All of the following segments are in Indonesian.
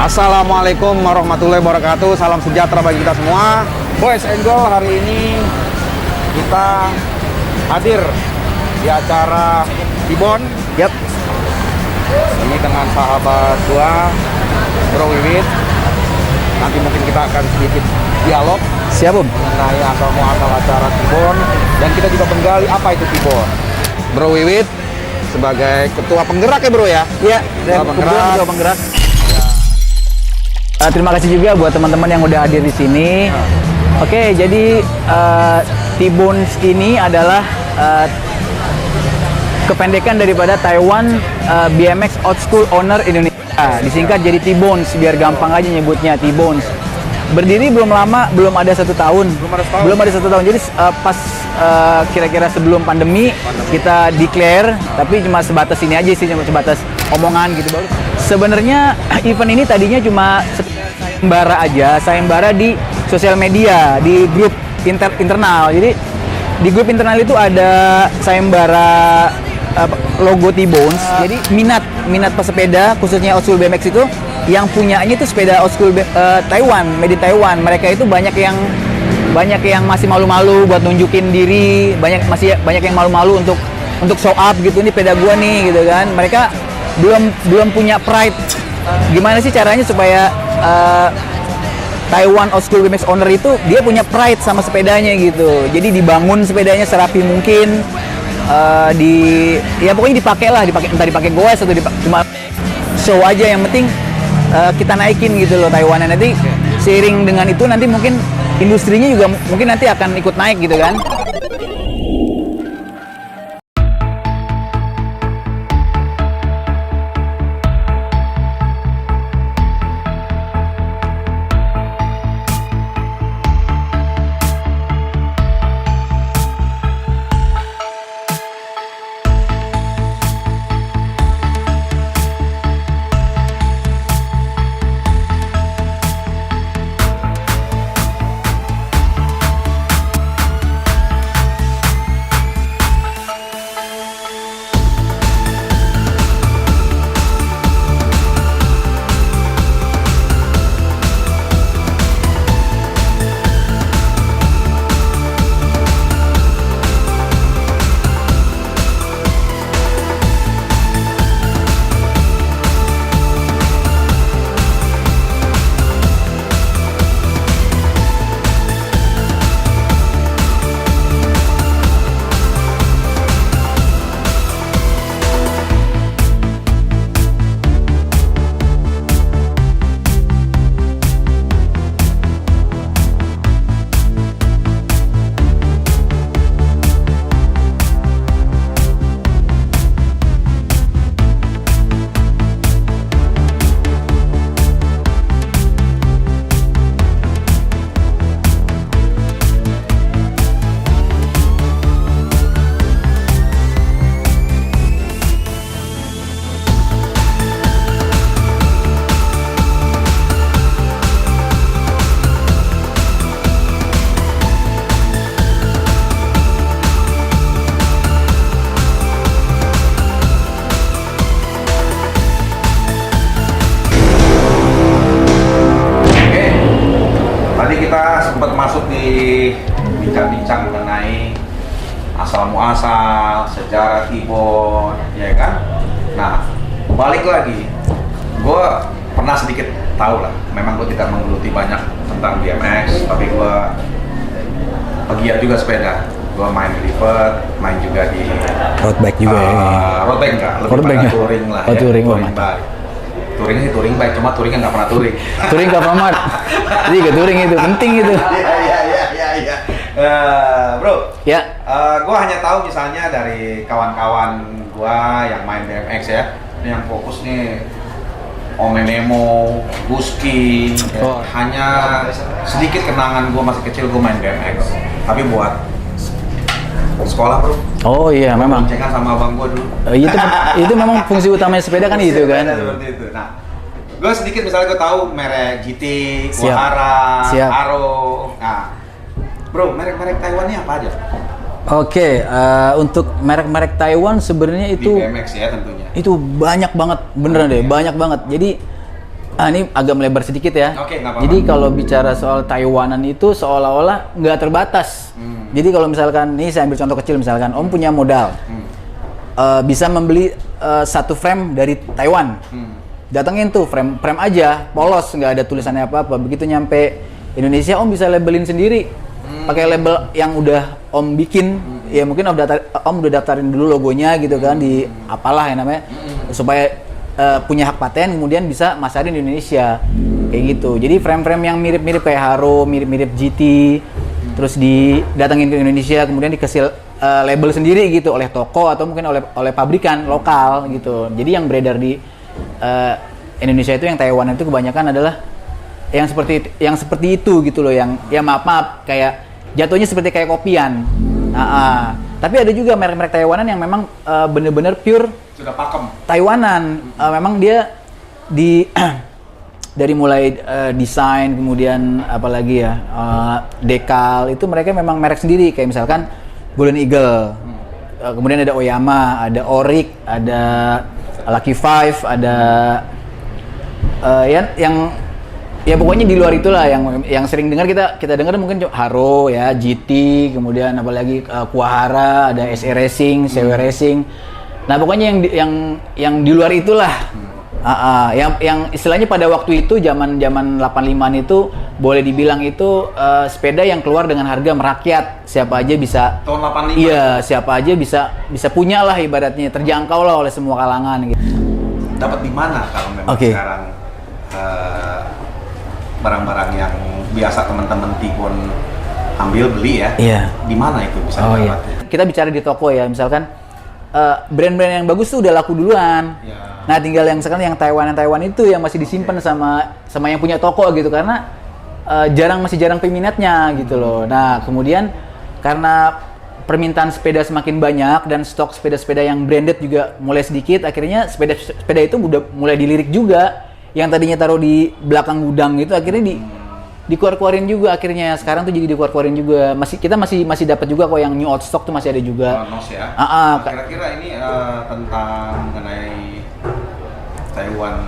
Assalamualaikum warahmatullahi wabarakatuh. Salam sejahtera bagi kita semua. Boys and Girl, hari ini kita hadir di acara Tibon. Yap. Ini dengan sahabat gua, Bro Wiwit. Nanti mungkin kita akan sedikit dialog Siap, Om. mengenai asal muasal acara Tibon, dan kita juga menggali apa itu Tibon. Bro Wiwit sebagai ketua penggerak ya, Bro ya? Iya, dan Ketua penggerak. ketua penggerak. Terima kasih juga buat teman-teman yang udah hadir di sini. Oke, jadi T-Bones ini adalah kependekan daripada Taiwan BMX Old School Owner Indonesia. Disingkat jadi T-Bones, biar gampang aja nyebutnya T-Bones. Berdiri belum lama, belum ada 1 tahun. Belum ada satu tahun. Jadi pas kira-kira sebelum pandemi kita declare, tapi cuma sebatas ini aja sih, cuma sebatas omongan gitu baru. Sebenarnya event ini tadinya cuma sayembara aja, sayembara di sosial media, di grup internal. Jadi di grup internal itu ada sayembara logo T-Bones. Jadi minat pesepeda khususnya old school BMX itu yang punyanya itu sepeda old school Taiwan, made in Taiwan. Mereka itu banyak yang masih malu-malu buat nunjukin diri, banyak yang malu-malu untuk show up gitu, ini sepeda gua nih gitu kan. Mereka belum punya pride. Gimana sih caranya supaya Taiwan Old School BMX Owner itu dia punya pride sama sepedanya gitu. Jadi dibangun sepedanya serapi mungkin, ya pokoknya entah dipakai goes atau cuma show aja, yang penting kita naikin gitu loh Taiwan. Nanti seiring dengan itu nanti mungkin industrinya juga mungkin nanti akan ikut naik gitu kan. Sempat masuk di bincang-bincang mengenai asal muasal sejarah Tibon, ya kan? Nah, balik lagi, gue pernah sedikit tahu lah. Memang gue tidak menggeluti banyak tentang BMX, tapi gue pegiat juga sepeda. Gue main livet, main juga di Road bike juga ya. Road bike enggak, lebih Road bike pada ya? touring lah. Oh, ya. touring, Touring mantap. bike. Touring sih touring bike, cuma touringnya nggak pernah touring. Touring ke Alfamart. Jadi ke touring itu penting itu. Iya. Bro, Ya. Gue hanya tahu misalnya dari kawan-kawan gue yang main BMX ya, ini yang fokus nih Omenemo, Guski, ya. Oh. Hanya sedikit kenangan gue masih kecil gue main BMX, tapi buat sekolah bro. Oh iya, memang. Boncengan sama abang gue dulu. Itu memang fungsi utamanya sepeda kan itu kan. Seperti itu. Nah, gue sedikit misalnya gue tahu merek GT, Siap. Kuahara, Siap. Aro. Nah, bro, merek-merek Taiwan ini apa aja? Oke, untuk merek-merek Taiwan sebenarnya Di itu BMX ya tentunya. itu banyak banget, beneran deh, banyak banget. Jadi Ini agak melebar sedikit ya. Oke, nggak apa-apa. Jadi kalau bicara soal Taiwanan itu seolah-olah nggak terbatas. Jadi kalau misalkan, nih saya ambil contoh kecil misalkan, Om punya modal, bisa membeli satu frame dari Taiwan. Datengin tuh frame aja, polos, nggak ada tulisannya apa-apa. Begitu nyampe Indonesia, Om bisa labelin sendiri, pakai label yang udah Om bikin. Ya mungkin Om udah daftarin dulu logonya gitu kan di apalah ya namanya, supaya punya hak paten, kemudian bisa masarin di Indonesia kayak gitu. Jadi frame-frame yang mirip-mirip kayak Haro, mirip-mirip GT, terus didatengin ke Indonesia, kemudian dikasih label sendiri gitu oleh toko atau mungkin oleh pabrikan lokal gitu. Jadi yang beredar di Indonesia itu, yang Taiwan itu kebanyakan adalah yang seperti itu gitu loh, yang ya maaf kayak jatuhnya seperti kayak kopian. Tapi ada juga merek-merek Taiwanan yang memang bener-bener pure Sudah pakem. Taiwanan. Memang dia dari mulai desain, kemudian apalagi ya, dekal itu mereka memang merek sendiri, kayak misalkan Golden Eagle, kemudian ada Oyama, ada Oryx, ada Lucky Five, ada yang ya pokoknya di luar itulah yang sering dengar kita dengar mungkin Haro ya, GT, kemudian apalagi Kuwahara, ada SE Racing, CW Racing. Nah pokoknya yang di luar itulah, yang istilahnya pada waktu itu zaman 85-an itu boleh dibilang itu sepeda yang keluar dengan harga merakyat, siapa aja bisa. Tahun 85. Iya, siapa aja bisa punya lah, ibaratnya terjangkau lah oleh semua kalangan gitu. Dapat di mana kalau memang sekarang barang-barang yang biasa teman-teman Tibon ambil beli ya? Iya. Di mana itu bisa dapat? Iya. Kita bicara di toko ya, misalkan brand-brand yang bagus tuh udah laku duluan. Ya. Nah, tinggal yang sekarang yang Taiwan itu yang masih disimpan sama yang punya toko gitu, karena masih jarang peminatnya gitu loh. Nah, kemudian karena permintaan sepeda semakin banyak dan stok sepeda-sepeda yang branded juga mulai sedikit, akhirnya sepeda itu udah mulai dilirik juga. Yang tadinya taruh di belakang gudang itu akhirnya dikeluarin juga akhirnya. Sekarang tuh jadi dikeluarin juga. Kita masih dapat juga kok yang new out stock tuh masih ada juga. Nos ya. Kira-kira ini tentang mengenai Taiwan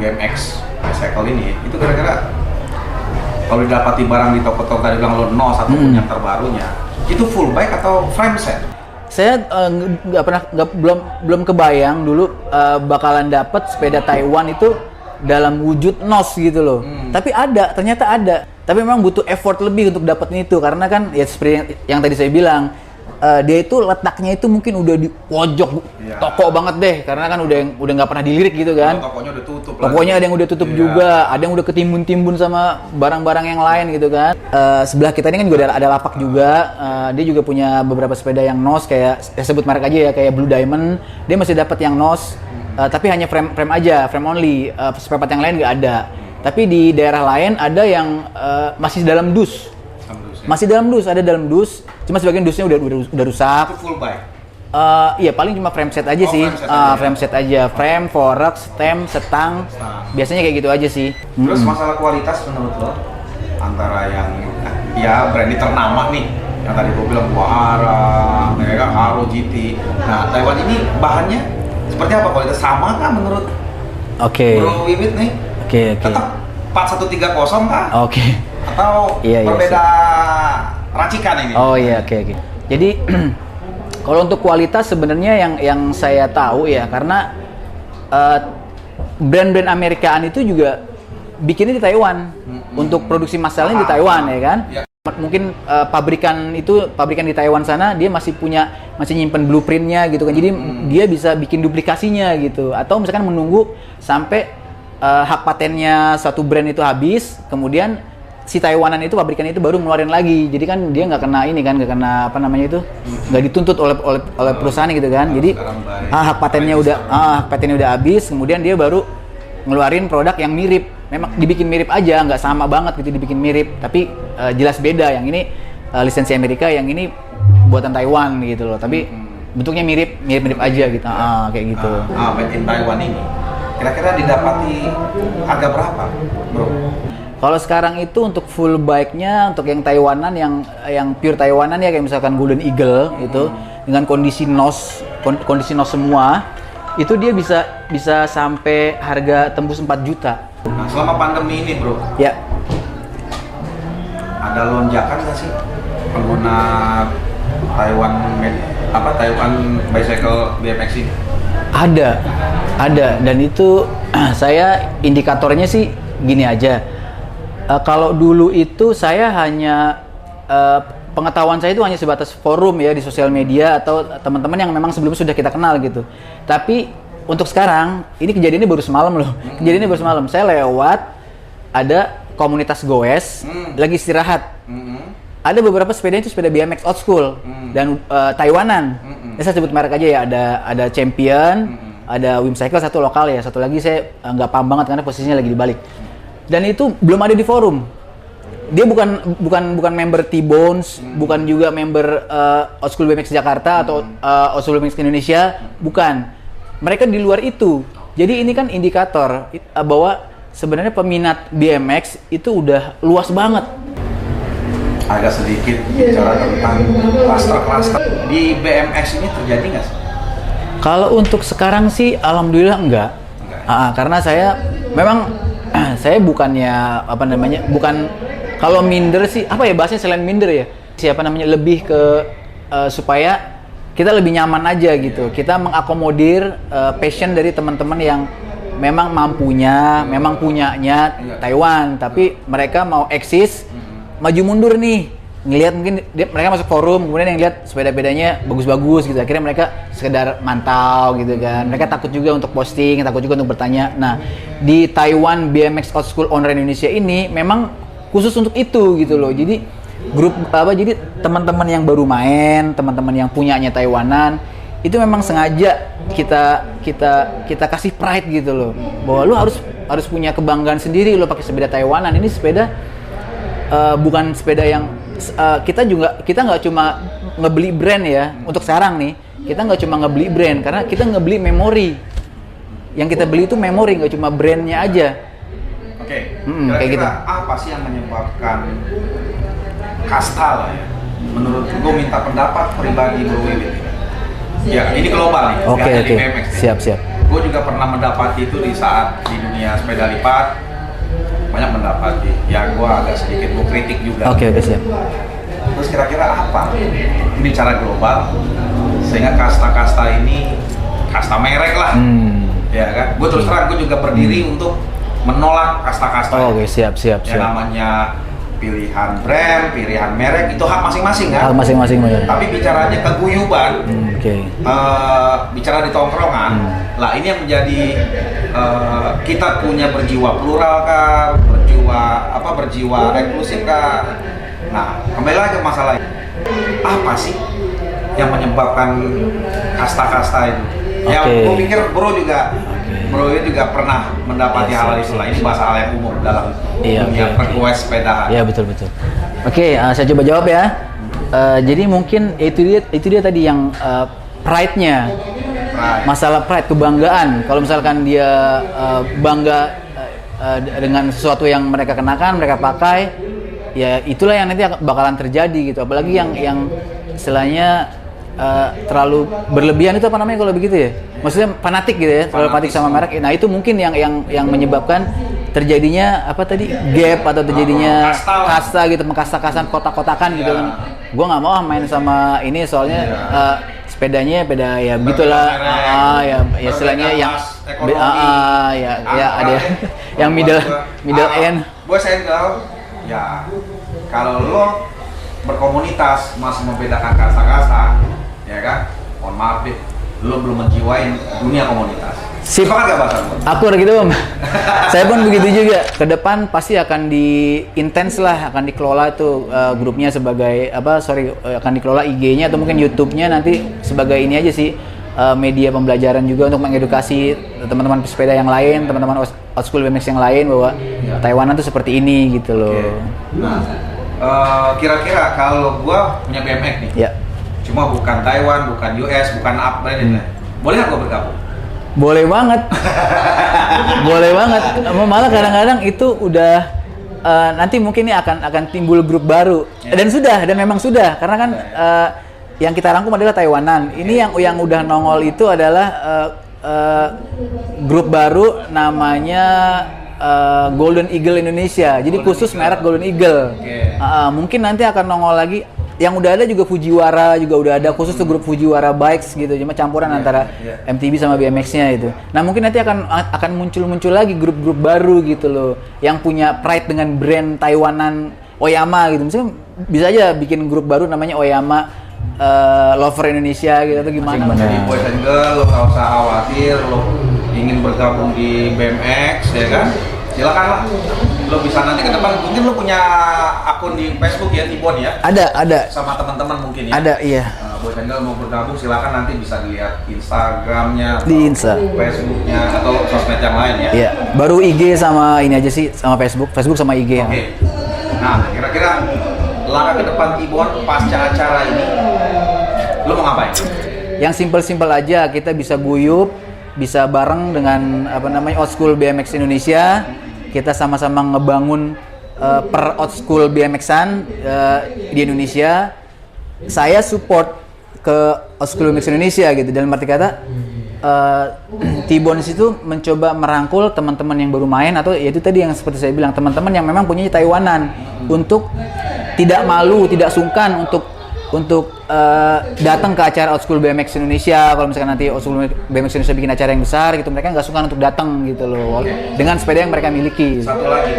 BMX bicycle ini, itu kira-kira kalau didapati barang di toko-toko tadi bilang lo nos ataupun yang terbarunya, itu full bike atau frame set? Saya belum kebayang dulu bakalan dapat sepeda Taiwan itu dalam wujud nos gitu loh. Tapi ternyata ada. Tapi memang butuh effort lebih untuk dapetin itu, karena kan ya seperti yang tadi saya bilang, dia itu letaknya itu mungkin udah di pojok toko banget deh, karena kan udah nggak pernah dilirik gitu kan. Tokonya udah tutup. Tokonya ada yang udah tutup juga, ada yang udah ketimbun-timbun sama barang-barang yang lain gitu kan. Sebelah kita ini kan juga ada lapak juga, dia juga punya beberapa sepeda yang nos, kayak sebut merek aja ya, kayak Blue Diamond, dia masih dapat yang nos, tapi hanya frame aja, frame only, spare part yang lain nggak ada. Tapi di daerah lain ada yang masih dalam dus. Masih dalam dus, ada dalam dus, cuma sebagian dusnya udah rusak. Itu full bike? Iya, paling cuma frame set aja sih. Frame set aja, frame, forks, stem, setang. Biasanya kayak gitu aja sih. Terus masalah kualitas menurut lo, antara yang ya brand ternama nih, yang tadi gue bilang Kuwahara, Haro, GT. Nah, Taiwan ini bahannya seperti apa? Kualitas sama kah menurut Bro Wiwit nih? Oke. Tetap 4130 kah? Oke. Atau berbeda racikan ini? Oh iya, oke. Jadi kalau untuk kualitas sebenarnya yang saya tahu ya, karena brand-brand Amerikaan itu juga bikinnya di Taiwan. Untuk produksi massalnya di Taiwan ya kan. Ya. Mungkin pabrikan di Taiwan sana dia masih nyimpen blueprintnya gitu kan. Jadi dia bisa bikin duplikasinya gitu. Atau misalkan menunggu sampai hak patennya satu brand itu habis, kemudian si Taiwanan itu, pabrikan itu baru ngeluarin lagi. Jadi kan dia nggak kena nggak dituntut oleh perusahaan gitu kan. Jadi hak patennya udah habis, kemudian dia baru ngeluarin produk yang mirip. Memang dibikin mirip aja, nggak sama banget gitu dibikin mirip, tapi jelas beda. Yang ini lisensi Amerika, yang ini buatan Taiwan gitu loh. Tapi bentuknya mirip aja gitu. Kayak gitu. Made in Taiwan ini kira-kira didapati harga berapa, bro? Kalau sekarang itu untuk full bike-nya, untuk yang Taiwanan, yang pure Taiwanan ya, kayak misalkan Golden Eagle itu dengan kondisi nos semua, itu dia bisa sampai harga tembus 4 juta. Nah, selama pandemi ini bro, Ya, ada lonjakan nggak sih pengguna Taiwan bicycle BMX ini? ada, dan itu saya indikatornya sih gini aja. Kalau dulu itu saya hanya pengetahuan saya itu hanya sebatas forum ya di sosial media atau teman-teman yang memang sebelumnya sudah kita kenal gitu. Tapi untuk sekarang ini kejadiannya baru semalam loh. Kejadiannya baru semalam. Saya lewat ada komunitas goes lagi istirahat. Ada beberapa sepeda itu sepeda BMX old school dan Taiwanan. Saya sebut merek aja ya. Ada Champion, ada Wim Cycle satu lokal ya. Satu lagi saya nggak paham banget karena posisinya lagi dibalik. Dan itu belum ada di forum. Dia bukan member T-Bones, bukan juga member Old School BMX Jakarta atau Old School BMX Indonesia, bukan. Mereka di luar itu. Jadi ini kan indikator bahwa sebenarnya peminat BMX itu udah luas banget. Agak sedikit bicara tentang klaster-klaster di BMX ini terjadi nggak sih? Kalau untuk sekarang sih alhamdulillah enggak. Karena saya memang saya bukannya bukan kalau minder sih apa ya bahasanya selain minder ya lebih ke supaya kita lebih nyaman aja gitu. Kita mengakomodir passion dari teman-teman yang memang memang punyanya Taiwan, tapi mereka mau eksis maju mundur nih, ngelihat mungkin mereka masuk forum, kemudian yang lihat sepeda-bedanya bagus-bagus gitu, akhirnya mereka sekedar mantau gitu kan. Mereka takut juga untuk posting, takut juga untuk bertanya. Nah, di Taiwan BMX Old School Owner Indonesia ini memang khusus untuk itu gitu loh. Jadi jadi teman-teman yang baru main, teman-teman yang punyanya Taiwanan itu memang sengaja kita kasih pride gitu loh, bahwa lu harus punya kebanggaan sendiri lo pakai sepeda Taiwanan. Ini sepeda bukan sepeda yang kita nggak cuma ngebeli brand ya. Untuk sekarang nih kita nggak cuma ngebeli brand, karena kita ngebeli memori. Yang kita beli itu memori, nggak cuma brandnya aja. Oke, kayak gitu. Apa sih yang menyebabkan kasta lah ya? Menurut gue minta pendapat pribadi Bro Wiwit. Ya, ini global nih. Oke. BMX, Siap. Gue juga pernah mendapati itu di saat di dunia sepeda lipat. Banyak mendapati. Ya, gue agak sedikit gue kritik juga. Oke, siap. Terus kira-kira apa? Ini cara global sehingga kasta-kasta ini kasta merek lah. Ya kan? Gue terus terang gue juga berdiri untuk menolak kasta-kasta. Oke, siap. Yang namanya pilihan brand, pilihan merek itu hak masing-masing kan? Hak masing-masing benar. Tapi bicaranya keguyuban, bicara di tongkrongan, lah ini yang menjadi kita punya berjiwa plural kah, berjiwa inklusif kah? Nah, kembali lagi ke masalah ini. Apa sih yang menyebabkan kasta-kasta itu? Ya, gue pikir Bro juga pernah mendapati hal itu lah. Ini bahasa hal yang umum dalam dunia pergoes sepeda. Iya, betul. Oke, saya coba jawab ya. Jadi mungkin itu dia tadi yang pride-nya. Masalah pride, kebanggaan. Kalau misalkan dia bangga dengan sesuatu yang mereka kenakan, mereka pakai, ya itulah yang nanti bakalan terjadi gitu. Apalagi yang istilahnya terlalu berlebihan itu apa namanya kalau begitu ya? Maksudnya fanatik gitu ya, terlalu fanatik sama merek. Nah, itu mungkin yang menyebabkan terjadinya gap atau terjadinya kasta gitu, mengkasta-kastaan kotak-kotakan gitu kan. Gua nggak mau main sama ini soalnya sepedanya beda ya begitulah. Ya istilahnya yang ada yang middle end. Gue single ya kalau lo berkomunitas masih membedakan kasta-kasta, ya kan? Mohon maaf deh, lo belum menjiwain dunia komunitas. Sip. Sepakat gak bahasa lo? Aku gitu Om. Saya pun begitu juga. Ke depan pasti akan intens lah, akan dikelola tuh grupnya sebagai akan dikelola IG-nya atau mungkin YouTube-nya nanti sebagai ini aja sih, media pembelajaran juga untuk mengedukasi teman-teman pesepeda yang lain, teman-teman old school BMX yang lain bahwa Taiwanan tuh seperti ini gitu loh. Nah, kira-kira kalau gua punya BMX nih, cuma bukan Taiwan, bukan US, bukan boleh nggak gua bergabung? Boleh banget, boleh banget. Malah kadang-kadang itu udah nanti mungkin ini akan timbul grup baru dan memang sudah karena kan yang kita rangkum adalah Taiwanan. Ini yang udah nongol itu adalah grup baru namanya Golden Eagle Indonesia. Jadi khusus merek Golden Eagle. Mungkin nanti akan nongol lagi. Yang udah ada juga Fujiwara juga udah ada, khusus tuh grup Fujiwara Bikes gitu, cuma campuran antara MTB sama BMX-nya itu. Nah mungkin nanti akan muncul lagi grup-grup baru gitu loh, yang punya pride dengan brand Taiwanan Oyama gitu. Misalnya bisa aja bikin grup baru namanya Oyama Lover Indonesia gitu atau gimana? Jadi boys and girl, lo nggak usah khawatir, lo ingin bergabung di BMX ya kan? Silakan lah. Lo bisa nanti ke depan, mungkin lo punya akun di Facebook ya, Tibon ya? Ada. Sama teman-teman mungkin ya? Ada, iya. Boys and girl mau bergabung, silakan nanti bisa dilihat Instagramnya, Di Insta, Facebooknya, atau sosmed yang lain ya? Iya, baru IG sama ini aja sih, sama Facebook sama IG. Oke. Nah, kira-kira langkah ke depan Tibon pasca acara ini, lo mau ngapain? Yang simpel-simpel aja, kita bisa guyup, bisa bareng dengan Old School BMX Indonesia. Kita sama-sama ngebangun per Old School BMX-an di Indonesia. Saya support ke Old School BMX Indonesia gitu. Dalam arti kata T-Bones itu mencoba merangkul teman-teman yang baru main, atau yaitu tadi yang seperti saya bilang, teman-teman yang memang punya Taiwanan, untuk tidak malu, tidak sungkan untuk datang ke acara Old School BMX Indonesia. Kalau misalkan nanti Old School BMX Indonesia bikin acara yang besar gitu, mereka nggak sungkan untuk datang gitu loh, dengan sepeda yang mereka miliki. Satu lagi,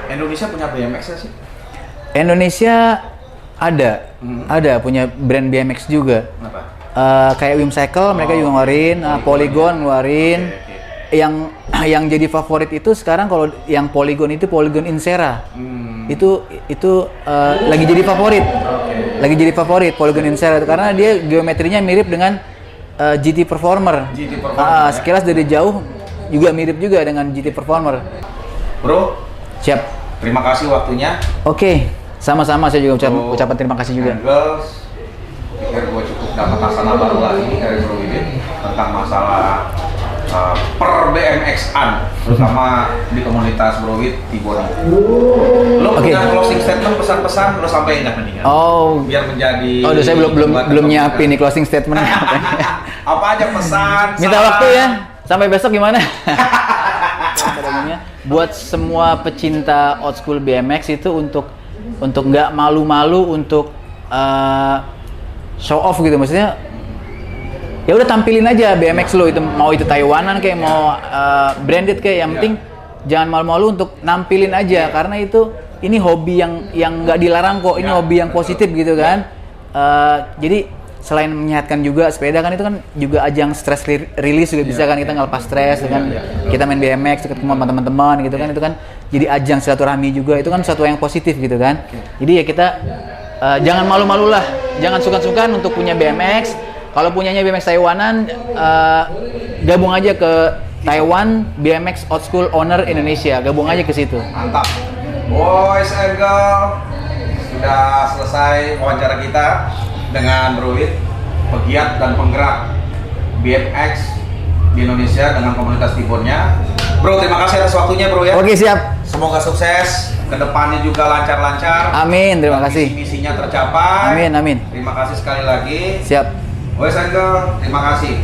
Indonesia punya BMX sih? Indonesia ada punya brand BMX juga. Kenapa? Kayak Wimcycle, mereka juga ngeluarin, Polygon ngeluarin. Yang jadi favorit itu sekarang kalau yang Polygon itu Polygon Insera. Itu lagi jadi favorit. Lagi jadi favorit Polygon Insera itu karena dia geometrinya mirip dengan GT Performer. Sekilas dari jauh juga mirip juga dengan GT Performer. Bro, siap. Terima kasih waktunya. Oke, sama-sama, saya juga ucapan terima kasih juga. Girls, pikir gue cukup dapat masalah baru lagi dari Bro Widin tentang masalah per BMX-an, terutama di komunitas Bro Wid Tibon. Lo punya closing statement, pesan-pesan lo sampaikan nggak mendingan? Biar menjadi. Saya belum nyiapin nih closing statement. Apa aja pesan? Minta waktu ya. Sampai besok gimana? Buat semua pecinta old school BMX itu untuk nggak malu-malu untuk show off gitu, maksudnya ya udah tampilin aja BMX lo, itu mau itu Taiwanan kayak mau branded kayak, yang penting jangan malu-malu untuk nampilin aja, karena ini hobi yang nggak dilarang kok, ini hobi yang positif gitu kan. Jadi selain menyehatkan juga, sepeda kan itu kan juga ajang stress release juga bisa kan, kita ngelepas stres kan, kita main BMX ketemu sama teman-teman gitu kan, itu kan jadi ajang silaturahmi juga, itu kan sesuatu yang positif gitu kan. Jadi ya kita jangan malu-malu lah, jangan sungkan-sungkan untuk punya BMX. Kalau punyanya BMX Taiwanan, gabung aja ke Taiwan BMX Old School Owner Indonesia, gabung aja ke situ. Mantap. Boys and girl, sudah selesai wawancara kita dengan Bro Wid, pegiat dan penggerak BMX di Indonesia dengan komunitas Tibonnya. Bro, terima kasih atas waktunya bro ya. Oke, siap. Semoga sukses, kedepannya juga lancar-lancar. Amin, terima kasih. Misinya tercapai. Amin, amin. Terima kasih sekali lagi. Siap. Boys and girl, terima kasih.